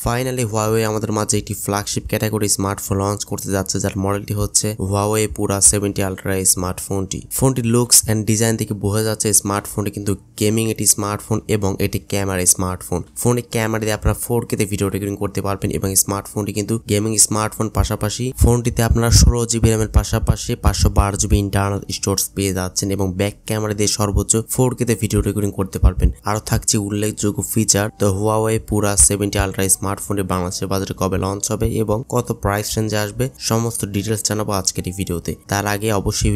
Finally Huawei আমাদের মাঝে একটি ফ্ল্যাগশিপ ক্যাটাগরি স্মার্টফোন লঞ্চ করতে যাচ্ছে, যার মডেলটি হচ্ছে হুয়াওয়ে পুরা 70 আলট্রা স্মার্টফোনটি। ফোনটির লুকস এন্ড ডিজাইন থেকে বোঝা যাচ্ছে স্মার্টফোনটি কিন্তু গেমিং একটি স্মার্টফোন এবং এটি ক্যামেরা স্মার্টফোন। ফোনের ক্যামেরা দিয়ে আপনারা 4K তে ভিডিও রেকর্ডিং করতে পারবেন এবং স্মার্টফোনটি কিন্তু গেমিং স্মার্টফোন পাশাপাশি ফোনটিতে আপনারা 16GB র্যামের পাশাপাশি 512GB ইন্টারনাল স্টোরেজ পেয়ে যাচ্ছেন এবং ব্যাক ক্যামেরা দিয়ে সর্বোচ্চ 4K তে ভিডিও রেকর্ডিং করতে পারবেন। আরো থাকছে উল্লেখযোগ্য ফিচার তো হুয়াওয়ে পুরা 70 আলট্রা স্মার্টফোনের বাংলাদেশের বাজারে কবে লঞ্চ হবে এবং কত প্রাইস রেঞ্জে আসবে সমস্ত ডিটেলস জানাবো আজকের এই ভিডিওতে। তার আগে অবশ্যই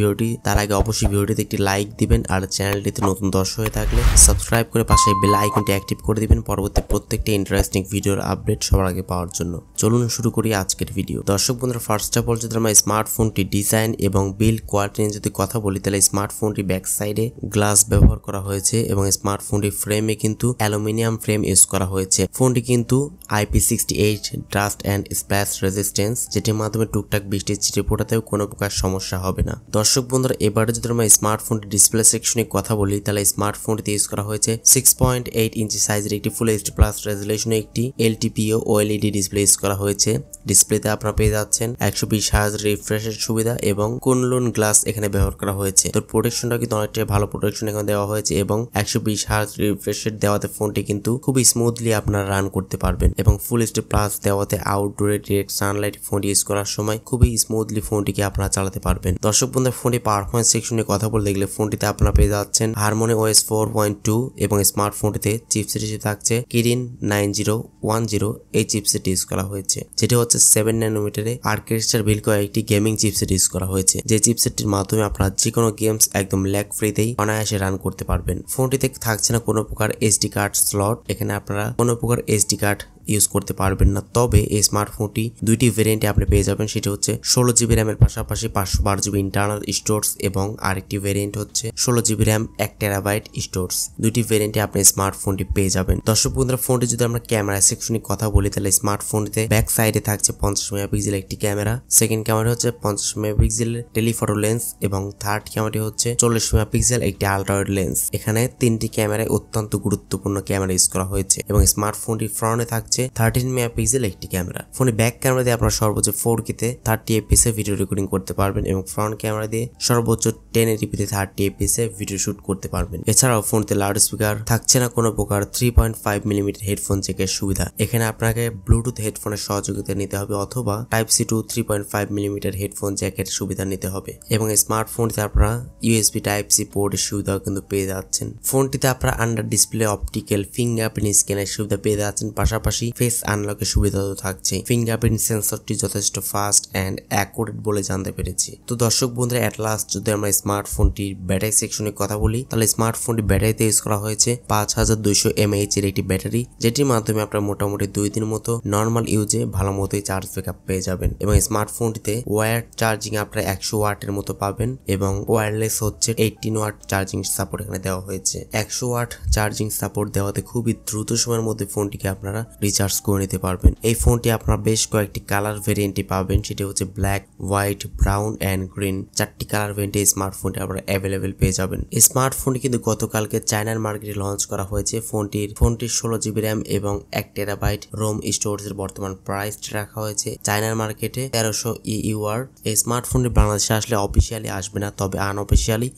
ভিডিওটিতে একটি লাইক দিবেন আর চ্যানেলটিতে নতুন দর্শক হয়ে থাকলে সাবস্ক্রাইব করে পাশে বেল আইকনটি অ্যাক্টিভ করে দিবেন পরবর্তী প্রত্যেকটা ইন্টারেস্টিং ভিডিওর আপডেট সবার আগে পাওয়ার জন্য। চলুন শুরু করি আজকের ভিডিও। দর্শক বন্ধুরা, ফার্স্ট অফ অল যদি আমরা স্মার্টফোনটি ডিজাইন এবং বিল্ড কোয়ালিটি নিয়ে যদি কথা বলি তাহলে স্মার্টফোনটি ব্যাক সাইডে গ্লাস ব্যবহার করা হয়েছে এবং স্মার্টফোনটি ফ্রেমে কিন্তু অ্যালুমিনিয়াম ফ্রেম ইউজ করা হয়েছে। ফোনটি কিন্তু IP68 dust and splash resistance, যেটির মাধ্যমে টুকটাক বৃষ্টির ছিটে ফোটাতেও কোনো প্রকার সমস্যা হবে না। দর্শক বন্ধুরা, এবারে যদি আমরা স্মার্টফোনটি ডিসপ্লে সেকশনে কথা বলি তাহলে স্মার্টফোনটিতে ইউজ করা হয়েছে 6.8 ইঞ্চি সাইজের একটি ফুল এইচডি প্লাস রেজুলেশনে একটি LTPO OLED ডিসপ্লে ইউজ করা হয়েছে। ডিসপ্লেতে আপনারা পেয়ে যাচ্ছেন 120Hz রিফ্রেশের সুবিধা এবং কুনলুন গ্লাস এখানে ব্যবহার করা হয়েছে। তো প্রোটেকশনটা কিন্তু অনেকটাই ভালো প্রোটেকশন এখানে দেওয়া হয়েছে এবং 120Hz রিফ্রেশের দেওয়াতে ফোনটি কিন্তু খুবই স্মুথলি আপনারা রান করতে পারবেন এবং ফুল এইচডি প্লাস দেওয়াতে আউটডোরে ডিরেক্ট সানলাইট ফোনটি ইউজ করার সময় খুবই স্মুথলি ফোনটিকে আপনারা চালাতে পারবেন। দর্শক বন্ধুরা, ফোনটি পারফরম্যান্স সেকশনে কথা বলে দেখলে ফোনটিতে আপনারা পেয়ে যাচ্ছেন Harmony OS 4.2 এবং স্মার্টফোনটিতে চিপসেট হিসেবে থাকছে Kirin 9010। এই চিপসেট ইউজ করা হয়েছে, যেটি হচ্ছে 7 ন্যানোমিটারে আর্কিটেকচার বিল্ড করা একটি গেমিং চিপসেট ইউজ করা হয়েছে, যে চিপসেটটির মাধ্যমে আপনারা যে কোনো গেমস একদম ল্যাগ ফ্রিতেই অনায়াসে রান করতে পারবেন। ফোনটিতে থাকছে না কোনো প্রকার SD কার্ড স্লট, এখানে আপনারা কোনো প্রকার SD কার্ড ইউজ করতে পারবেন না। তবে এই স্মার্টফোনটি দুইটি ভেরিয়েন্টে আপনি পেয়ে যাবেন, সেটি হচ্ছে 16GB র্যামের পাশাপাশি 512GB ইন্টারনাল স্টোরেজ এবং আরেকটি ভেরিয়েন্ট হচ্ছে 16GB র্যাম 1TB স্টোরেজ। দুইটি ভেরিয়েন্টে আপনি স্মার্টফোনটি পেয়ে যাবেন। দর্শক বন্ধুরা, ফোনটি যদি আমরা ক্যামেরা সেকশনে কথা বলি তাহলে স্মার্টফোনটিতে ব্যাক সাইডে থাকছে 50 মেগাপিক্সেল একটি ক্যামেরা, সেকেন্ড ক্যামেরা হচ্ছে 50 মেগাপিক্সেলের টেলিফটো লেন্স এবং থার্ড ক্যামেরাটি হচ্ছে 40 মেগাপিক্সেল একটি আলট্রা ওয়াইড লেন্স। এখানে তিনটি ক্যামেরায় অত্যন্ত গুরুত্বপূর্ণ ক্যামেরা ইউজ করা হয়েছে এবং স্মার্টফোনটি ফ্রন্টে থাকছে 13 মেগাপিক্সেল একটি ক্যামেরা। ফোনে ব্যাক ক্যামেরা দিয়ে আপনারা সর্বোচ্চ 4K তে 30 FPS এ ভিডিও রেকর্ডিং করতে পারবেন এবং ফ্রন্ট ক্যামেরা দিয়ে সর্বোচ্চ 1080p তে 30 FPS এ ভিডিও শুট করতে পারবেন। এছাড়াও ফোনতে লাউড স্পিকার থাকছে না কোনো প্রকার 3.5 মিলিমিটার হেডফোন জ্যাকের সুবিধা। এখানে আপনাকে ব্লুটুথ হেডফোনের সহযোগিতা নিতে হবে অথবা Type-C to 3.5 মিলিমিটার হেডফোন জ্যাকের সুবিধা নিতে হবে এবং স্মার্টফোনটিতে আপনারা USB Type-C পোর্টের সুবিধাও কিন্তু পেয়ে যাচ্ছেন। ফোনটিতে আপনারা আন্ডার ডিসপ্লে অপটিক্যাল ফিঙ্গারপ্রিন্ট স্ক্যানের সুবিধা পেয়ে যাচ্ছেন, পাশাপাশি ফেস আনলকের সুবিধা তো থাকছে। ফিঙ্গারপ্রিন্ট সেন্সরটি যথেষ্ট ফাস্ট এন্ড অ্যাকুরেট বলে জানতে পেরেছি। তো দর্শক বন্ধুরা, এট লাস্ট যদি আমরা স্মার্টফোনটির ব্যাটারি সেকশনে কথা বলি তাহলে স্মার্টফোনটি ব্যাটারিতে ইউজ করা হয়েছে 5200 mAh এর একটি ব্যাটারি, যেটির মাধ্যমে আপনারা মোটামুটি 2 দিন মতো নর্মাল ইউজে ভালো মতোই চার্জ ব্যাকআপ পেয়ে যাবেন এবং স্মার্টফোনটিতে ওয়্যার চার্জিং আপনারা 100 ওয়াটের মতো পাবেন এবং ওয়্যারলেস হচ্ছে 18 ওয়াট চার্জিং সাপোর্ট এখানে দেওয়া হয়েছে। 100 ওয়াট চার্জিং সাপোর্ট দেওয়াতে খুবই দ্রুত সময়ের মধ্যে ফোনটিকে আপনারা রিচার্জ করে নিতে পারবেন। এই ফোনটি আপনারা বেশ কয়েকটি কালার ভেরিয়েন্টে পাবেন, সেটি হচ্ছে black, white, brown and green. 4টি কালার ভেরিয়েন্টে স্মার্টফোনটি আপনারা অ্যাভেলেবেল পেয়ে যাবেন। এই স্মার্টফোনটি কিন্তু গতকালকে চায়নার মার্কেটে লঞ্চ করা হয়েছে। ফোনটির 16GB র্যাম এবং 1TB রোম স্টোরেজের বর্তমান প্রাইস রাখা হয়েছে চায়নার মার্কেটে 1300 EUR। এই স্মার্টফোনটি বাংলাদেশে আসলে অফিসিয়ালি আসবে না, তবে আনঅফিসিয়ালি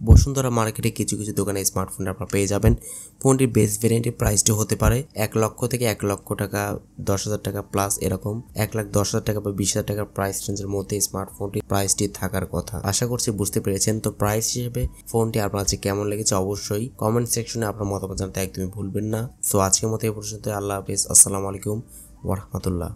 বসুন্ধরা মার্কেটে কিছু কিছু দোকানে স্মার্টফোন আপনারা পেয়ে যাবেন। ফোনটির বেস ভেরিয়েন্টের প্রাইসটি হতে পারে 1 লক্ষ থেকে 1 লক্ষ টাকা, 10,000 টাকা প্লাস, এরকম 1,10,000 টাকা বা 20,000 টাকার প্রাইস রেঞ্জের মধ্যে স্মার্টফোনটির প্রাইসটি থাকার কথা। আশা করছি বুঝতে পেরেছেন। তো প্রাইস হিসেবে ফোনটি আপনার কাছে কেমন লেগেছে অবশ্যই কমেন্ট সেকশনে আপনার মতামত জানাতে একদমই ভুলবেন না। সো আজকের মতো এই পর্যন্ত। আল্লাহ হাফেজ, আসসালামু আলাইকুম ওয়া রাহমাতুল্লাহ।